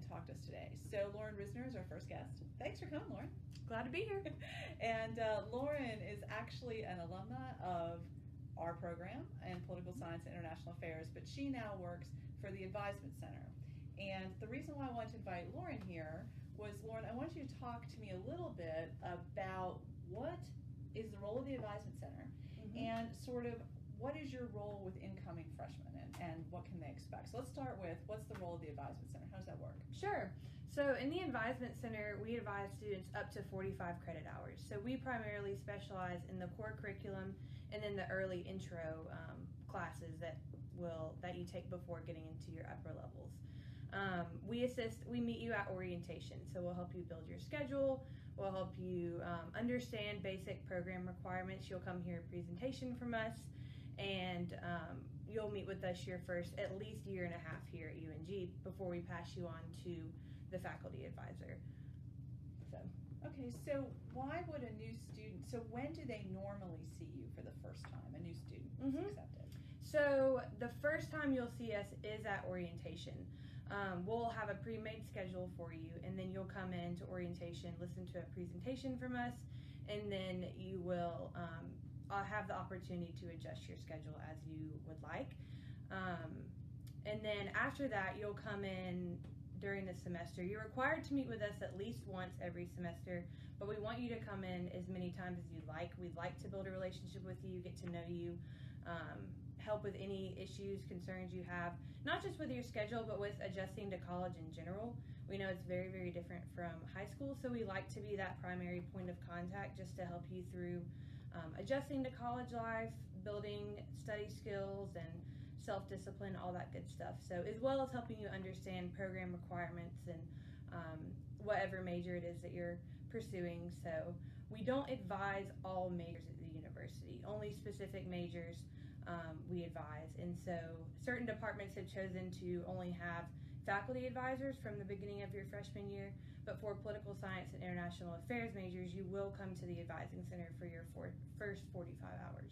talk to us today. So Lauren Risner is our first guest. Thanks for coming, Lauren. Glad to be here. And Lauren is actually an alumna of our program in Political Science and International Affairs, but she now works for the Advisement Center. And the reason why I wanted to invite Lauren here was, Lauren, I want you to talk to me a little bit about what is the role of the Advisement Center and sort of what is your role with incoming freshmen and what can they expect? So let's start with, what's the role of the Advisement Center? How does that work? Sure. So in the Advisement Center, we advise students up to 45 credit hours. So we primarily specialize in the core curriculum and then the early intro classes that you take before getting into your upper levels. We meet you at orientation, so we'll help you build your schedule, we'll help you understand basic program requirements. You'll come hear a presentation from us, and you'll meet with us your first at least year and a half here at UNG before we pass you on to the faculty advisor. Okay, so why would a new student, so when do they normally see you for the first time, a new student is accepted? So the first time you'll see us is at orientation. We'll have a pre-made schedule for you, and then you'll come in to orientation, listen to a presentation from us, and then you will have the opportunity to adjust your schedule as you would like. And then after that, you'll come in during the semester. You're required to meet with us at least once every semester, but we want you to come in as many times as you'd like. We'd like to build a relationship with you, get to know you, help with any issues, concerns you have, not just with your schedule, but with adjusting to college in general. We know it's very, very different from high school, so we like to be that primary point of contact just to help you through adjusting to college life, building study skills, and self-discipline, all that good stuff. So as well as helping you understand program requirements and whatever major it is that you're pursuing. So we don't advise all majors at the university, only specific majors we advise. And so certain departments have chosen to only have faculty advisors from the beginning of your freshman year, but for political science and international affairs majors, you will come to the advising center for your first 45 hours.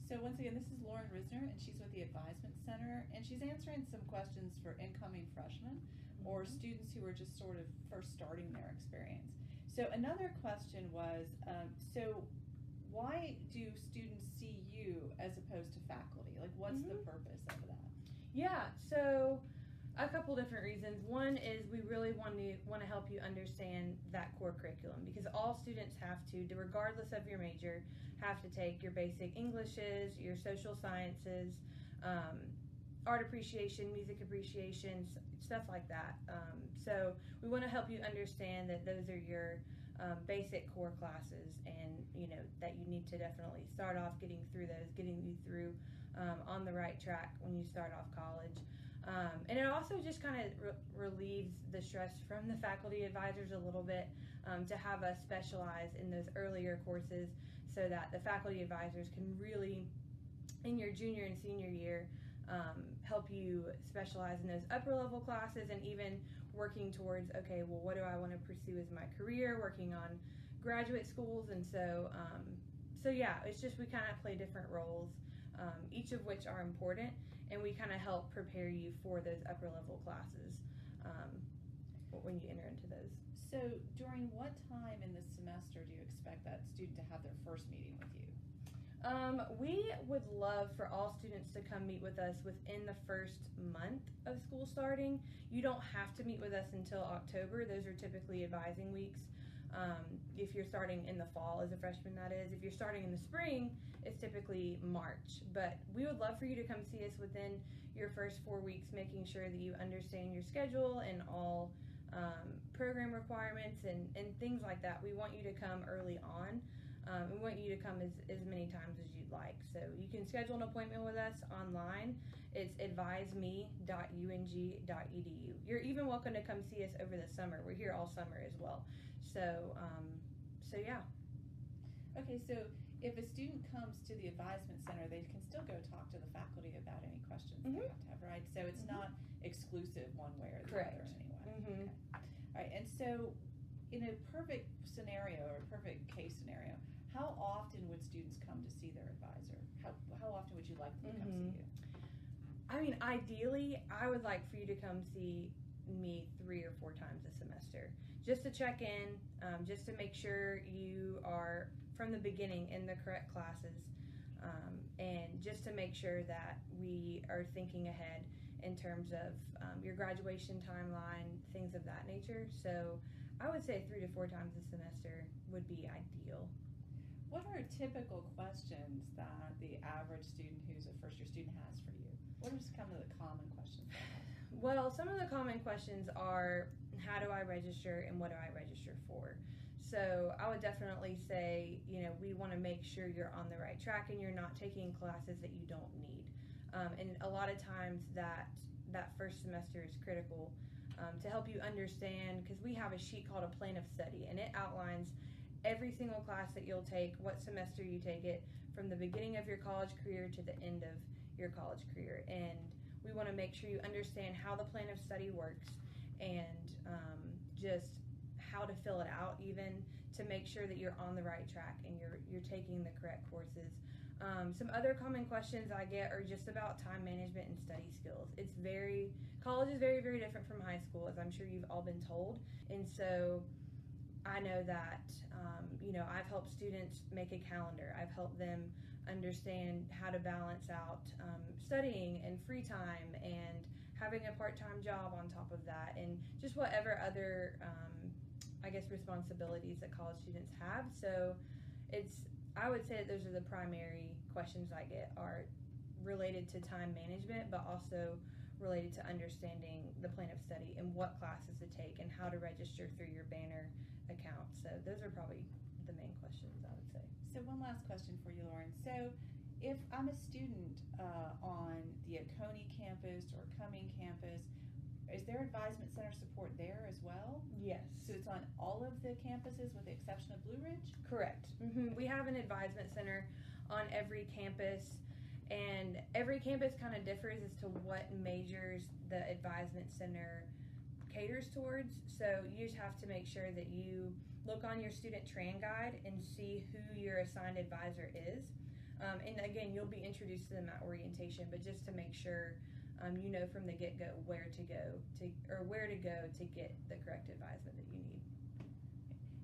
So once again, this is Lauren Risner, and she's with the Advisement Center, and she's answering some questions for incoming freshmen or students who are just sort of first starting their experience. So another question was, so why do students see you as opposed to faculty? Like, what's the purpose of that? Yeah, so a couple different reasons. One is we really want to help you understand that core curriculum, because all students have to, regardless of your major, have to take your basic Englishes, your social sciences, art appreciation, music appreciation, stuff like that. So we want to help you understand that those are your basic core classes, and that you need to definitely start off getting through those, getting you through on the right track when you start off college. And it also just kind of relieves the stress from the faculty advisors a little bit to have us specialize in those earlier courses, so that the faculty advisors can really, in your junior and senior year, help you specialize in those upper level classes, and even working towards, okay, well, what do I want to pursue as my career, working on graduate schools. And so yeah, it's just we kind of play different roles, each of which are important, and we kind of help prepare you for those upper level classes when you enter into those. So during what time in the semester do you expect that student to have their first meeting with you? We would love for all students to come meet with us within the first month of school starting. You don't have to meet with us until October. Those are typically advising weeks. If you're starting in the fall as a freshman, that is. If you're starting in the spring, it's typically March. But we would love for you to come see us within your first 4 weeks, making sure that you understand your schedule and all program requirements and things like that. We want you to come early on. We want you to come as many times as you'd like. So you can schedule an appointment with us online. It's adviseme.ung.edu. You're even welcome to come see us over the summer. We're here all summer as well. So yeah. Okay, so if a student comes to the Advisement Center, they can still go talk to the faculty about any questions they have, right? So it's not exclusive one way or the other anyway. Okay. All right, and so in a perfect scenario or a perfect case scenario, how often would students come to see their advisor? How often would you like them to come see you? I mean, ideally, I would like for you to come see me 3 or 4 times a semester, just to check in, just to make sure you are from the beginning in the correct classes, and just to make sure that we are thinking ahead in terms of your graduation timeline, things of that nature. So I would say 3 to 4 times a semester would be ideal. What are typical questions that the average student who's a first-year student has for you? What are some of the common questions? Well, some of the common questions are, how do I register and what do I register for? So I would definitely say, we want to make sure you're on the right track and you're not taking classes that you don't need. And a lot of times that first semester is critical to help you understand, because we have a sheet called a plan of study, and it outlines every single class that you'll take, what semester you take it, from the beginning of your college career to the end of your college career. And we want to make sure you understand how the plan of study works, and just how to fill it out, even to make sure that you're on the right track and you're taking the correct courses. Some other common questions I get are just about time management and study skills. College is very, very different from high school, as I'm sure you've all been told. And so I know that, I've helped students make a calendar. I've helped them understand how to balance out studying and free time and having a part-time job on top of that, and just whatever other, responsibilities that college students have. So I would say that those are the primary questions I get, are related to time management, but also related to understanding the plan of study and what classes to take and how to register through your Banner account. So those are probably the main questions, I would say. So one last question for you, Lauren. So if I'm a student on the Oconee campus or Cumming campus, is there Advisement Center support there as well? Yes. So it's on all of the campuses with the exception of Blue Ridge? Correct. We have an Advisement Center on every campus, and every campus kind of differs as to what majors the Advisement Center caters towards. So you just have to make sure that you look on your student tran guide and see who your assigned advisor is. And again, you'll be introduced to them at orientation, but just to make sure you know from the get-go where to go to get the correct advisement that you need.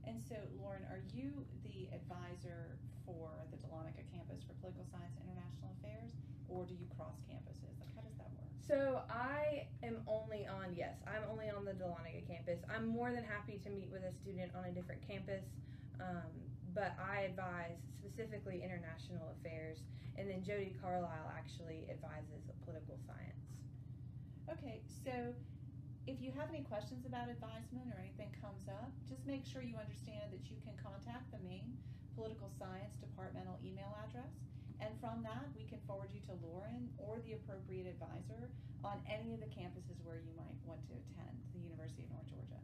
And so, Lauren, are you the advisor for the Dahlonega campus for political science and international affairs, or do you cross campuses? Like, how does that work? So I'm only on the Dahlonega campus. I'm more than happy to meet with a student on a different campus, but I advise specifically international affairs, and then Jody Carlisle actually advises political science. Okay, so if you have any questions about advisement or anything comes up, just make sure you understand that you can contact the main political science departmental email address, and from that we can forward you to Lauren or the appropriate advisor on any of the campuses where you might want to attend the University of North Georgia.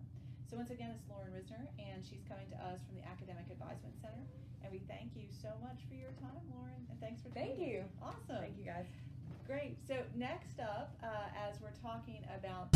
So once again, it's Lauren Risner, and she's coming to us from the Academic Advisement Center, and we thank you so much for your time, Lauren, and thanks for Thank you. Awesome. Thank you, guys. Great. So next up, as we're talking about